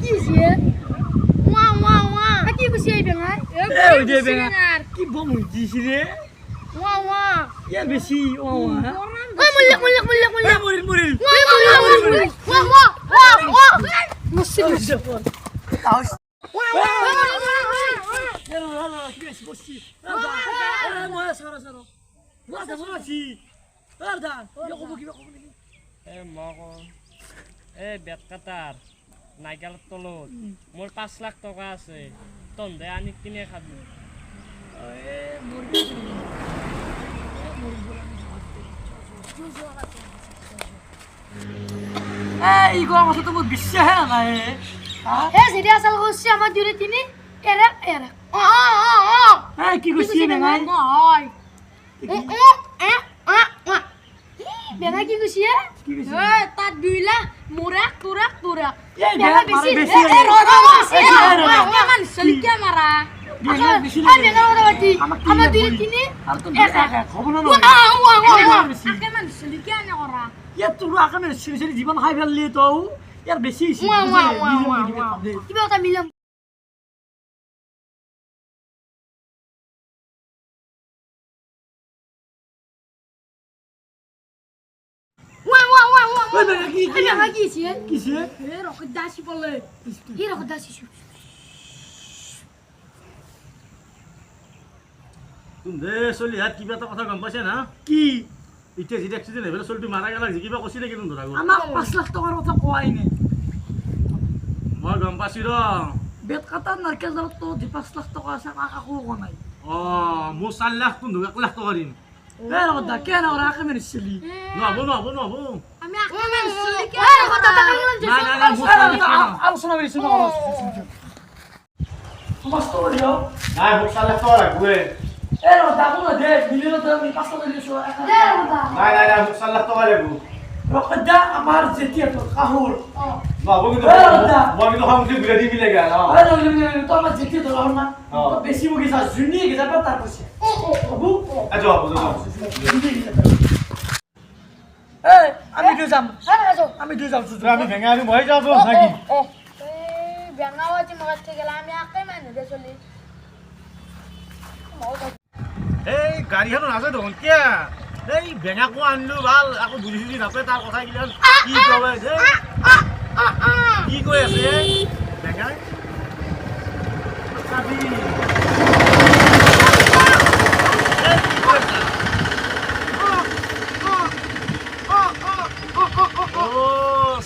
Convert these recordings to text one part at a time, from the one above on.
কিছে ওয়া ওয়া ওয়া কি কইছে এই বেঙাই ওই যে বেঙা কি বম দিছি রে ওয়া ওয়া ইয়া বেশি ওয়া ওয়া ওই মুল্লা মরিল মরিল ওয়া ওয়া ওয়া ওয়া মুসিল তাওস ওয়া ওয়া কি বেশি বসছি মোয়া সারা সারা ওয়াদা বলাছি আরদা ইকো কি এ মক এ বেত কাটার নাইকালৰ তলত মোৰ 5 লাখ টকা আছে তন্দে আনি কিনে খাবি এ মুরগি এই গো কথা তো বিশ্বাস নাই এ সিরিয়া আসল কইছে আমার জুরে তিনি এরে এরে এই কি কইছি বেঙাই নয় বেঙাই কি কইছে কি কইছি এ তাত দুইলা মুরাক তুরাক তুরাক এই বেঙা বেশি বেশি মান সলিকা মারা বেঙা বেশি বেঙা ওরা বাটি আমার জুরে তিনি আর তো দেখা খবর না আকে মান সলিকা না করা ইয়া তোর আকামে সিরি জীবন হাই ফেললি তো ইয়ার বেশি কিবা এটা মিলাম ওই বেঙা কি কি বেঙা কিছে কিছে এ রকত দাসি বলে এ রকত দাসি দে চলি হাত কিবা এটা কথা গম পাইছে না কি এতিয়া যেটা এক্সিডেন্ট হৈ চলটো মাৰা গেলা কিবা কৈছিলে কিন্তু ধৰা আমাক 5 লাখ টাকাৰ কথা কোৱাই নাই মই গম পাইছো ৰ বেত কাটা নাৰকেল দালত তো 5 লাখ টাকা আছে আমাক আকো কোৱা নাই মোৰ 4 লাখ তোৰ 1 লাখ টকা দিম এ ৰদা কেন ওরা আকামে চলি নহব আমি আকে মান সলিকা এ রকত টাকা গেলাম নাই মোৰ 4 লাখ টকা আলোচনা কৰিছো না সমস্ত দিও নাই মোক 4 লাখ টকা লাগবে এ ৰদা কোন দে মিলিৰ তো আমি 5 লাখ দিছো দে ৰদা নাই মোক 4 লাখ টকা লাগব ৰকদা আমাৰ যেতিয়া তো কাহুৰ নহব কিন্তু মই কিন্তু হামতি ঘুৰে দিবি লাগা আৰে তো আমাৰ যেতিয়া তো কাহুৰ না তো বেছি মুগি যা জুনি গিজা পা তার পছে বাবু আজো এ আমি দুই যাম আমি দুই যাম আমি ভেঙা আমি মই যাব নাকি এই বেঙা ওজি মগত থেকে গেল আমি আকে মান দে চলি এই গাড়ীখন আছে দেখোন কিয়া এই ভেঙাকো আনলো ভাল আকৌ বুজি নাপায় তাৰ কথা গিলান কি কয় কি কৈ আছে ভেঙাই চাবি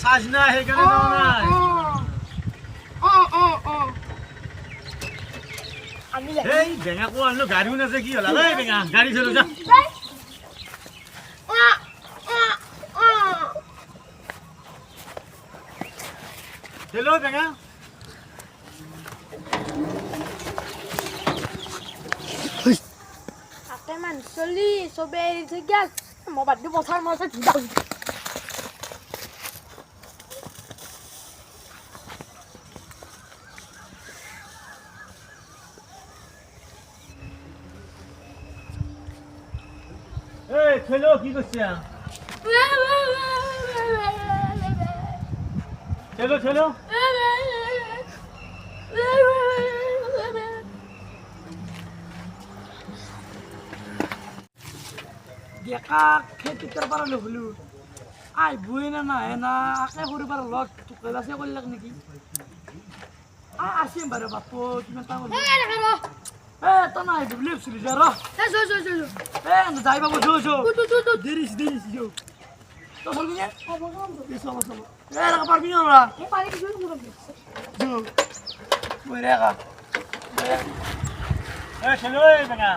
সাজনা সেইকাৰণে যাওঁ নাই আমি এই ভেঙাকো আনলো গাড়ীও নাছে কি হ'ল এই ভেঙা গাড়ী চলো যা হেল্ল' ভেঙা আকে মান চলি সবে এৰি থৈ গেল মোবাইল দি পথাৰ মাছে ধুদা এই খেলো কি করছিস খেলো দেখা খেতি করবার হলো আই বুই না না না আকে করবার লগ তুকলাছে কইলাক নাকি আসিম বারে বাপ কিমান তা হলো এ তো নাই বুবলি চলি যা র এ জো এ যাই বাবু জো জো তু দেরিস জো তো বলবি না চলো এ রাখা পারবি না ওরা এ পানি জো মুরব জো বই রেখা এই খেলো এই ভেঙা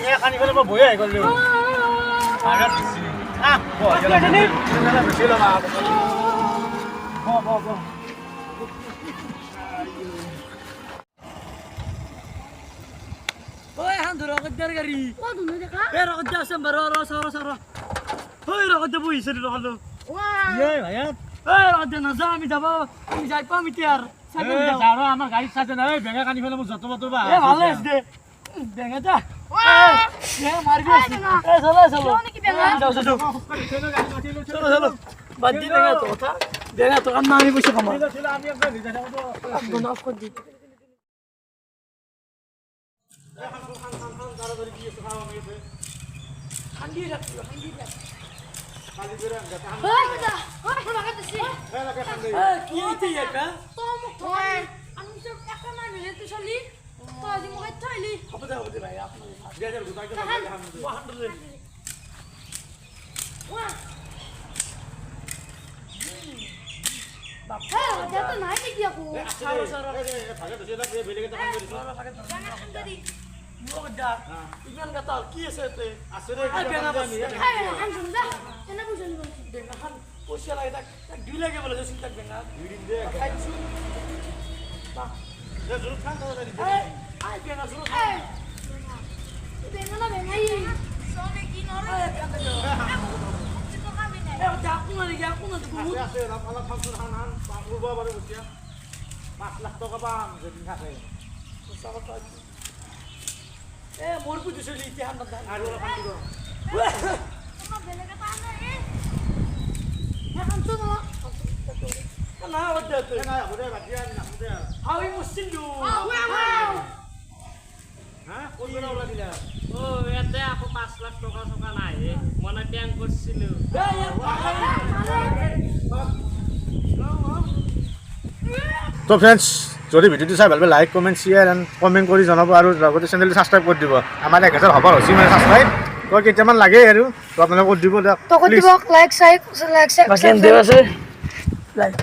এই খানি ফেলে মই বহি আহি গ'লো আগত দিছি ওই হান ধরো গদ্দার গাড়ি ও তুমি দেখা এ রগদ্দা আছে বড় সর ওই রগদ্দা বইছে রগদ্দা ওয়া এই ভাইয়া এ রগদ্দা না যা আমি যাব আমি যাই পাম ইতিয়ার সাইকেল এই দাও যাও আমার গাড়ি সাজে না এই ভেঙা খানি ফেলে মই যত বত বা এ ভালো আছে দে বেঙ্গা যা এ মারবি এ চলো নাকি বেঙা যাও যাও চলো চলো বাদ দি বেঙা তো কথা বেঙা তো কাম না আমি পয়সা কামাও আমি একবার নিজে যাবো বন্ধ অফ করে দি খান্দি রাখছো খান্দি রাখ খালি করে আমি যাতে ওই দাদা ওই লাগা দিছি কি হইছে এটা তো মুখ ধরে আমি সব টাকা না মিলে তুই চলি তো আজি মোক থাইলি হবে দে ভাই আপনার গেজের গুতাই তো হ্যাঁ 100 হ্যাঁ যাতে নাই দেখি আকো সারা সারা থাকে তো সেটা বেলেগে তো কাম করিস লোক ডাক ইমান গাতাল কি আছে এতে আছে রে আই বেঙা বাস হ্যাঁ আন শুনদা এনে বুঝলি বল বেঙা খান পয়সা লাগে তাক দুই লাগে বলে যে চিন্তা বেঙা দুই দিন দে খাইছু দে জরুর খান তো দে আই বেঙা শুরু এই বেঙা না বেঙাই সোনে কি নরে তো কামি নাই এ ডাকু না ডাকু না বহুত আছে রাপালা ফাংশন হান উড়বা বারে বসিয়া 5 লাখ টাকা পাম যদি থাকে এ মোর পুজো চলি ইতিহাস না আর ওরা ফান্দি করো তোমার বেলেগা তা না এখন তো না ওটা তো না ওরে বাজিয়া না ওরে হাওই মুসিলু হ্যাঁ কোন বেলা ওলা দিলা ও ইয়াতে আকৌ 5 লাখ টকা টকা নাই মনে ব্যাংক করছিল তো ফ্রেন্ডস যদি ভিডিওটো চাই ভাল পালে like comment share and comment কৰি জনাব আৰু লগতে চেনেলটো ছাবস্ক্ৰাইব কৰি দিব আমাৰ 1000 হ'ব হৈছে মানে ছাবস্ক্ৰাইব তো কেইটামান লাগে আৰু তো আপোনালোকে কৰি দিব দিয়ক তো কত দিব লাইক সাইক বাকি দেব আছে লাইক